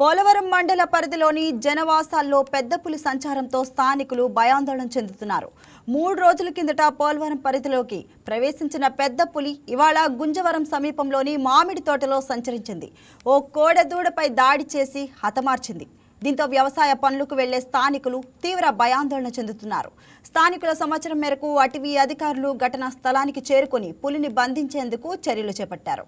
పోలవరం మండల పరిధిలోని జనవాసాల్లో పెద్ద పులి సంచారంతో స్థానికులు భయాందోళన చెందుతున్నారు. 3 రోజుల కిందట పోలవరం పరిధిలోకి ప్రవేశించిన పెద్ద పులి ఇవాళ గుంజవరం సమీపంలోని మామిడి తోటలో సంచరించింది. ఓ కోడెదూడపై దాడి చేసి హతమార్చింది. దీంతో వ్యవసాయ పనులకు వెళ్లే స్థానికులు తీవ్ర భయాందోళన చెందుతున్నారు. స్థానికుల సమాచారం మేరకు అటవీ అధికారులు ఘటనా స్థలానికి చేరుకుని పులిని బంధించేందుకు చర్యలు చేపట్టారు.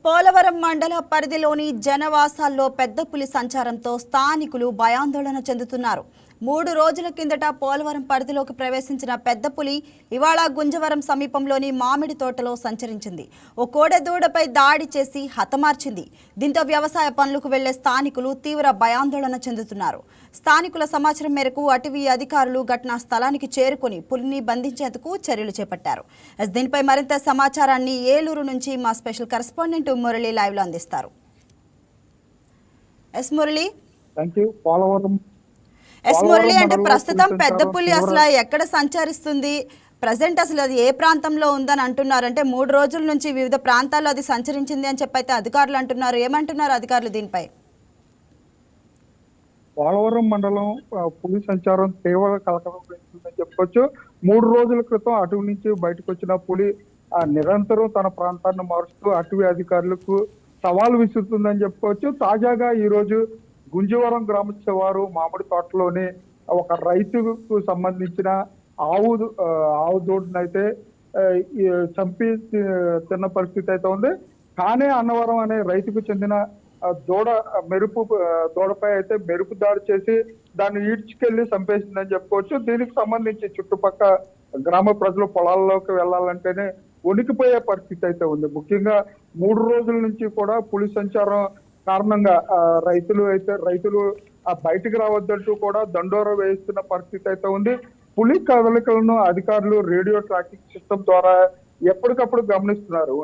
పోలవరం మండల పరిధిలోని జనవాసాల్లో పెద్ద పులి సంచారంతో స్థానికులు భయాందోళన చెందుతున్నారు. 3 రోజుల కిందట పోలవరం పరిధిలోకి ప్రవేశించిన పెద్ద పులి ఇవాళ గుంజవరం సమీపంలోని మామిడి తోటలో సంచరించింది. ఓ కోడెదూడపై దాడి చేసి హతమార్చింది. దీంతో వ్యవసాయ పనులకు వెళ్లే స్థానికులు తీవ్ర భయాందోళన చెందుతున్నారు. స్థానికుల సమాచారం మేరకు అటవీ అధికారులు ఘటనా స్థలానికి చేరుకుని పులిని బంధించేందుకు చర్యలు చేపట్టారు. దీనిపై మరింత సమాచారాన్ని ఏలూరు నుంచి మా స్పెషల్ కరెస్పాండెంట్ మురళి లైవ్ లో అందిస్తారు. మురళి, మురళి అంటే ప్రస్తుతం పెద్ద పులి అసలు ఎక్కడ సంచరిస్తుంది, ప్రజెంట్ అసలు అది ఏ ప్రాంతంలో ఉందని అంటున్నారు? అంటే 3 రోజుల నుంచి వివిధ ప్రాంతాల్లో అది సంచరించింది అని చెప్పైతే అధికారులు అంటున్నారు. ఏమంటున్నారు అధికారులు దీనిపై? పోలవరం మండలం పులి సంచారం తీవ్ర కలకలం పెంచుతుందని చెప్పొచ్చు. 3 రోజుల క్రితం అటవీ నుంచి బయటకు వచ్చిన పులి నిరంతరం తన ప్రాంతాన్ని మారుస్తూ అటవీ అధికారులకు సవాల్ విసురుతుందని చెప్పుకోవచ్చు. తాజాగా ఈ రోజు గుంజవరం గ్రామస్తుల వారు మామిడి తోటలోని ఒక రైతుకు సంబంధించిన ఆవు దూడనైతే చంపి తిన్న పరిస్థితి అయితే ఉంది. కానే అన్నవరం అనే రైతుకు చెందిన దూడపై అయితే మెరుపు దాడి చేసి దాన్ని ఈడ్చుకెళ్లి చంపేసిందని చెప్పుకోవచ్చు. దీనికి సంబంధించి చుట్టుపక్కల గ్రామ ప్రజలు పొలాల్లోకి వెళ్లాలంటేనే వణికిపోయే పరిస్థితి అయితే ఉంది. ముఖ్యంగా 3 రోజుల నుంచి కూడా పులి సంచారం కారణంగా రైతులు బయటకు రావద్దంటూ కూడా దండోరా వేయిస్తున్న పరిస్థితి అయితే ఉంది. పులి కదలికలను అధికారులు రేడియో ట్రాకింగ్ సిస్టమ్ ద్వారా ఎప్పటికప్పుడు గమనిస్తున్నారు.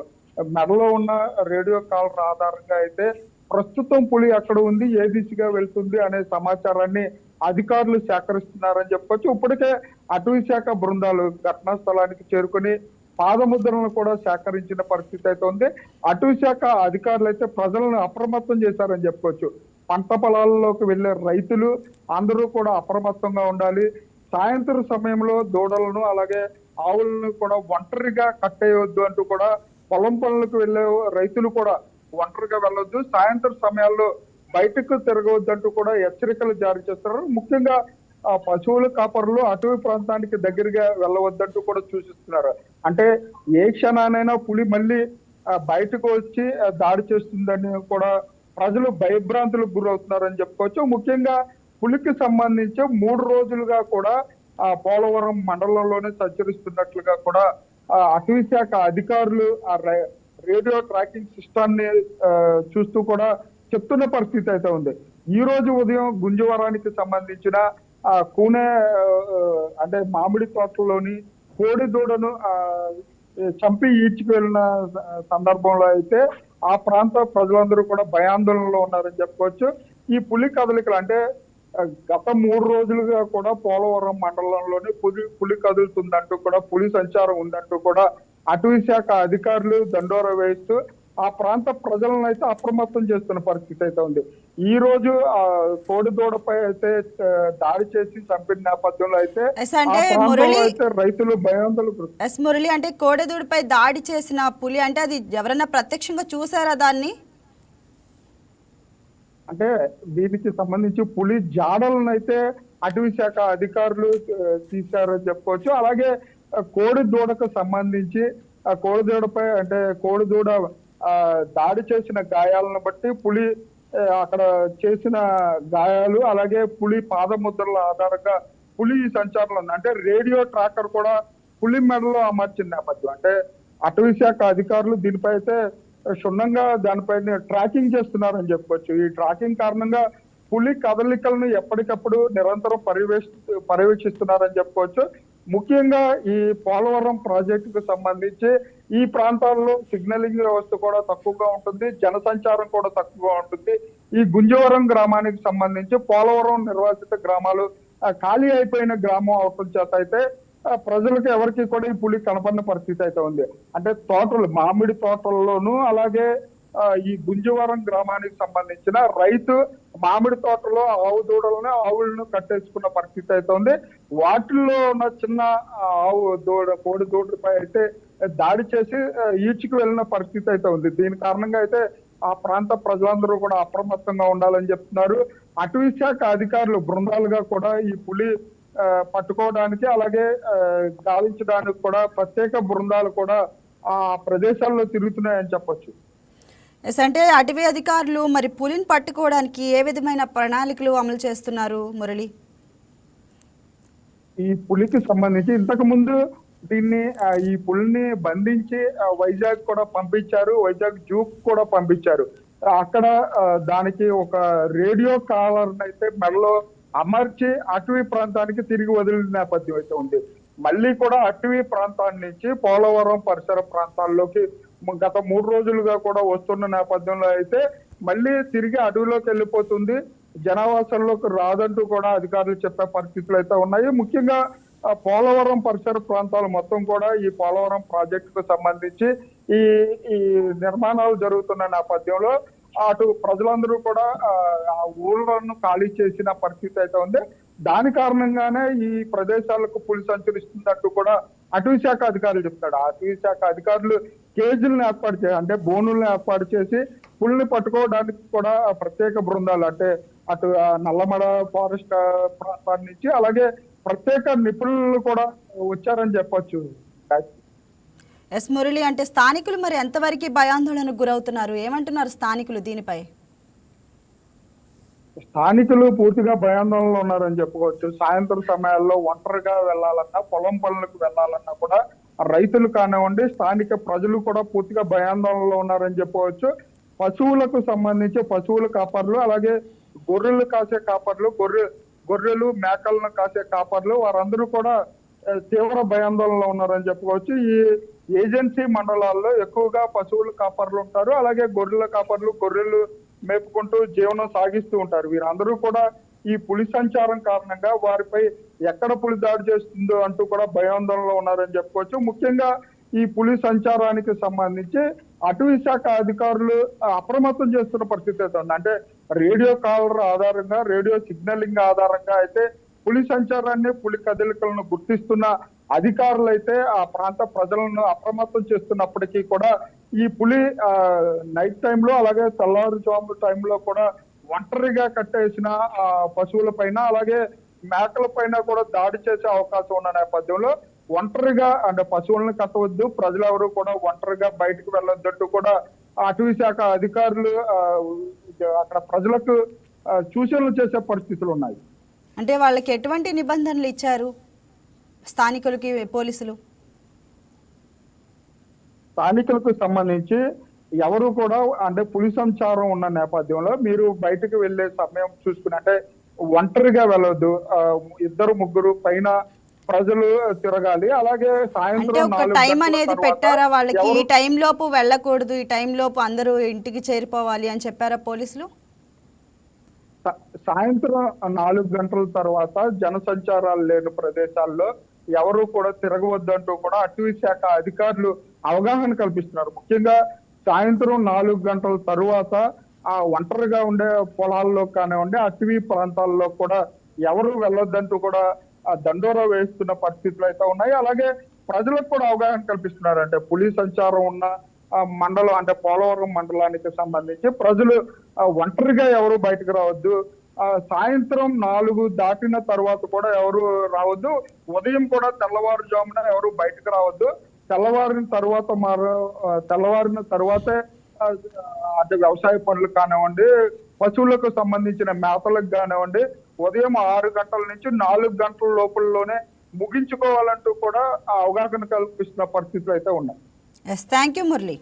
మెడలో ఉన్న రేడియో కాల్ ఆధారంగా అయితే ప్రస్తుతం పులి ఎక్కడ ఉంది, ఏ దిశగా వెళ్తుంది అనే సమాచారాన్ని అధికారులు సేకరిస్తున్నారని చెప్పొచ్చు. ఇప్పటికే అటవీ శాఖ బృందాలు ఘటనా స్థలానికి చేరుకుని పాదముద్రలను కూడా సేకరించిన పరిస్థితి అయితే ఉంది. అటవీ శాఖ అధికారులు అయితే ప్రజలను అప్రమత్తం చేశారని చెప్పుకోవచ్చు. పంట పొలాల్లోకి వెళ్లే రైతులు అందరూ కూడా అప్రమత్తంగా ఉండాలి. సాయంత్రం సమయంలో దూడలను అలాగే ఆవులను కూడా ఒంటరిగా కట్టేయవద్దు అంటూ కూడా పొలం పనులకు వెళ్లే రైతులు కూడా ఒంటరిగా వెళ్ళొద్దు, సాయంత్రం సమయాల్లో బయటకు తిరగవద్దు అంటూ కూడా హెచ్చరికలు జారీ చేస్తున్నారు. ముఖ్యంగా పశువుల కాపరులు అటవీ ప్రాంతానికి దగ్గరగా వెళ్ళవద్దంటూ కూడా సూచిస్తున్నారు. అంటే ఏ క్షణానైనా పులి మళ్ళీ బయటకు వచ్చి దాడి చేస్తుందని కూడా ప్రజలు భయభ్రాంతులకు గురవుతున్నారని చెప్పుకోవచ్చు. ముఖ్యంగా పులికి సంబంధించి 3 రోజులుగా కూడా పోలవరం మండలంలోనే సంచరిస్తున్నట్లుగా కూడా అటవీ శాఖ అధికారులు రేడియో ట్రాకింగ్ సిస్టాన్ని చూస్తూ కూడా చెప్తున్న పరిస్థితి అయితే ఉంది. ఈ రోజు ఉదయం గుంజవరానికి సంబంధించిన కూనే అంటే మామిడి తోటలోని కోడి దూడను చంపి ఈడ్చుకు వెళ్ళిన సందర్భంలో అయితే ఆ ప్రాంత ప్రజలందరూ కూడా భయాందోళనలో ఉన్నారని చెప్పుకోవచ్చు. ఈ పులి కదలికలు అంటే గత 3 రోజులుగా కూడా పోలవరం మండలంలోనే పులి కదులుతుందంటూ కూడా పులి సంచారం ఉందంటూ కూడా అటవీ శాఖ అధికారులు దండోరా వేయిస్తూ ఆ ప్రాంత ప్రజలను అయితే అప్రమత్తం చేస్తున్న పరిస్థితి అయితే ఉంది. ఈ రోజు కోడిదూడపై అయితే దాడి చేసి చంపిన నేపథ్యంలో అయితే రైతులు భయాందోళన. మురళి, అంటే కోడిదూడపై దాడి చేసిన పులి అంటే అది ఎవరైనా ప్రత్యక్షంగా చూసారా దాన్ని? అంటే దీనికి సంబంధించి పులి జాడలను అయితే అటవీ శాఖ అధికారులు తీశారని చెప్పుకోవచ్చు. అలాగే కోడి దూడకు సంబంధించి కోడిదూడపై అంటే కోడిదూడ దాడి చేసిన గాయాలను బట్టి పులి అక్కడ చేసిన గాయాలు అలాగే పులి పాదముద్రల ఆధారంగా పులి సంచారంలో ఉంది. అంటే రేడియో ట్రాకర్ కూడా పులి మెడలో అమర్చిన నేపథ్యం. అంటే అటవీ శాఖ అధికారులు దీనిపై అయితే క్షుణ్ణంగా దానిపైన ట్రాకింగ్ చేస్తున్నారని చెప్పుకోవచ్చు. ఈ ట్రాకింగ్ కారణంగా పులి కదలికలను ఎప్పటికప్పుడు నిరంతరం పర్యవేక్షిస్తున్నారని చెప్పుకోవచ్చు. ముఖ్యంగా ఈ పోలవరం ప్రాజెక్టుకు సంబంధించి ఈ ప్రాంతాల్లో సిగ్నలింగ్ వ్యవస్థ కూడా తక్కువగా ఉంటుంది, జనసంచారం కూడా తక్కువగా ఉంటుంది. ఈ గుంజవరం గ్రామానికి సంబంధించి పోలవరం నిర్వాసిత గ్రామాలు ఖాళీ అయిపోయిన గ్రామం అవటం చేత అయితే ప్రజలకు ఎవరికి కూడా ఈ పులి కనపడిన పరిస్థితి అయితే ఉంది. అంటే తోటలు మామిడి తోటల్లోనూ అలాగే ఈ గుంజవరం గ్రామానికి సంబంధించిన రైతు మామిడి తోటలో ఆవు దూడలను ఆవులను కట్టేసుకున్న పరిస్థితి అయితే ఉంది. వాటిల్లో ఉన్న చిన్న ఆవు దూడ కోడి దూడపై అయితే దాడి చేసి ఈడ్చుకు వెళ్ళిన పరిస్థితి అయితే ఉంది. దీని కారణంగా అయితే ఆ ప్రాంత ప్రజలందరూ కూడా అప్రమత్తంగా ఉండాలని చెప్తున్నారు. అటవీ శాఖ అధికారులు బృందాలుగా కూడా ఈ పులి పట్టుకోవడానికి అలాగే గాలించడానికి కూడా ప్రత్యేక బృందాలు కూడా ఆ ప్రదేశాల్లో తిరుగుతున్నాయని చెప్పొచ్చు. అంటే అటవీ అధికారులు మరి పులిని పట్టుకోవడానికి ఏ విధమైన ప్రణాళికలు అమలు చేస్తున్నారు మురళి? ఈ పులికి సంబంధించి ఇంతకు ముందు ఈ పులిని బంధించి వైజాగ్ కూడా పంపించారు, వైజాగ్ జూ కూడా పంపించారు. అక్కడ దానికి ఒక రేడియో కాలర్ అయితే మెడలో అమర్చి అటవీ ప్రాంతానికి తిరిగి వదిలిన నేపథ్యం అయితే ఉంది. మళ్ళీ కూడా అటవీ ప్రాంతాన్ని నుంచి పోలవరం పరిసర ప్రాంతాల్లోకి గత 3 రోజులుగా కూడా వస్తున్న నేపథ్యంలో అయితే మళ్ళీ తిరిగి అడవిలోకి వెళ్ళిపోతుంది, జనావాసంలోకి రాదంటూ కూడా అధికారులు చెప్పే పరిస్థితులు అయితే ఉన్నాయి. ముఖ్యంగా పోలవరం పరిసర ప్రాంతాలు మొత్తం కూడా ఈ పోలవరం ప్రాజెక్టుకు సంబంధించి ఈ నిర్మాణాలు జరుగుతున్న నేపథ్యంలో అటు ప్రజలందరూ కూడా ఆ ఊళ్ళను ఖాళీ చేసిన పరిస్థితి అయితే ఉంది. దాని కారణంగానే ఈ ప్రదేశాలకు పులి సంచరిస్తుందంటూ కూడా అటవీ శాఖ అధికారులు చెప్తాడు. అటవీ శాఖ అధికారులు కేజీలను ఏర్పాటు చేసి అంటే బోనులను ఏర్పాటు చేసి పులిని పట్టుకోవడానికి కూడా ప్రత్యేక బృందాలు అంటే అటు నల్లమడ ఫారెస్ట్ ప్రాంతాల నుంచి అలాగే ప్రత్యేక నిపుణులు కూడా వచ్చారని చెప్పొచ్చు. ఎస్ మురళి, అంటే స్థానికులు మరి ఎంతవరకు భయాందోళనకు గురవుతున్నారు, ఏమంటున్నారు స్థానికులు దీనిపై? స్థానికులు పూర్తిగా భయాందోళనలో ఉన్నారని చెప్పుకోవచ్చు. సాయంత్రం సమయాల్లో ఒంటరిగా వెళ్లాలన్నా పొలం పనులకు వెళ్లాలన్నా కూడా రైతులు కానివ్వండి స్థానిక ప్రజలు కూడా పూర్తిగా భయాందోళనలో ఉన్నారని చెప్పవచ్చు. పశువులకు సంబంధించి పశువుల కాపర్లు అలాగే గొర్రెలు కాసే కాపర్లు గొర్రెలు మేకలను కాసే కాపర్లు వారందరూ కూడా తీవ్ర భయాందోళనలో ఉన్నారని చెప్పుకోవచ్చు. ఈ ఏజెన్సీ మండలాల్లో ఎక్కువగా పశువుల కాపర్లు ఉంటారు, అలాగే గొర్రెల కాపర్లు గొర్రెలు మేపుకుంటూ జీవనం సాగిస్తూ ఉంటారు. వీరందరూ కూడా ఈ పులి సంచారం కారణంగా వారిపై ఎక్కడ పులి దాడి చేస్తుందో అంటూ కూడా భయాందోళనలో ఉన్నారని చెప్పుకోవచ్చు. ముఖ్యంగా ఈ పులి సంచారానికి సంబంధించి అటవీ శాఖ అధికారులు అప్రమత్తం చేస్తున్న పరిస్థితి అయితే ఉంది. అంటే రేడియో కాలర్ ఆధారంగా రేడియో సిగ్నలింగ్ ఆధారంగా అయితే పులి సంచారాన్ని పులి కదలికలను గుర్తిస్తున్న అధికారులు అయితే ఆ ప్రాంత ప్రజలను అప్రమత్తం చేస్తున్నప్పటికీ కూడా ఈ పులి నైట్ టైంలో అలాగే తెల్లవారుజాము టైంలో కూడా ఒంటరిగా కట్టేసిన పశువుల పైన అలాగే మేకల పైన కూడా దాడి చేసే అవకాశం ఉన్న నేపథ్యంలో ఒంటరిగా అంటే పశువులను కట్టవద్దు, ప్రజలెవరూ కూడా ఒంటరిగా బయటకు వెళ్ళొద్దంటూ కూడా అటవీ శాఖ అధికారులు అక్కడ ప్రజలకు సూచనలు చేసే పరిస్థితులు ఉన్నాయి. అంటే వాళ్ళకి ఎటువంటి నిబంధనలు ఇచ్చారు స్థానికులకి పోలీసులు? స్థానికులకు సంబంధించి ఎవరు కూడా అంటే పులి సంచారం ఉన్న నేపథ్యంలో మీరు బయటకు వెళ్లే సమయం చూసుకుని అంటే ఒంటరిగా వెళ్ళొద్దు, 2-3 పైన ప్రజలు తిరగాలి. అలాగే సాయంత్రం టైం అనేది పెట్టారా వాళ్ళకి? ఈ టైం లోపు వెళ్ళకూడదు, ఈ టైం లోపు అందరూ ఇంటికి చేరిపోవాలి అని చెప్పారా పోలీసులు? సాయంత్రం 4 గంటల తర్వాత జనసంచారాలు లేని ప్రదేశాల్లో ఎవరు కూడా తిరగవద్దంటూ కూడా అటవీ శాఖ అధికారులు అవగాహన కల్పిస్తున్నారు. ముఖ్యంగా సాయంత్రం 4 గంటల తరువాత ఆ ఒంటరిగా ఉండే పొలాల్లో కానివ్వండి అటవీ ప్రాంతాల్లో కూడా ఎవరు వెళ్ళొద్దంటూ కూడా దండోరా వేస్తున్న పరిస్థితులు అయితే ఉన్నాయి. అలాగే ప్రజలకు కూడా అవగాహన కల్పిస్తున్నారు. అంటే పులి సంచారం ఉన్న మండలం అంటే పోలవరం మండలానికి సంబంధించి ప్రజలు ఒంటరిగా ఎవరు బయటకు రావద్దు, సాయంత్రం 4 దాటిన తర్వాత కూడా ఎవరు రావద్దు, ఉదయం కూడా తెల్లవారుజామున ఎవరు బయటకు రావద్దు, తెల్లవారిన తర్వాతే అంటే వ్యవసాయ పనులు కానివ్వండి పశువులకు సంబంధించిన మేతలకు కానివ్వండి ఉదయం 6 గంటల నుంచి 4 గంటల లోపలలోనే ముగించుకోవాలంటూ కూడా అవగాహన కల్పిస్తున్న పరిస్థితులు అయితే ఉన్నాయి. Thank you Murali.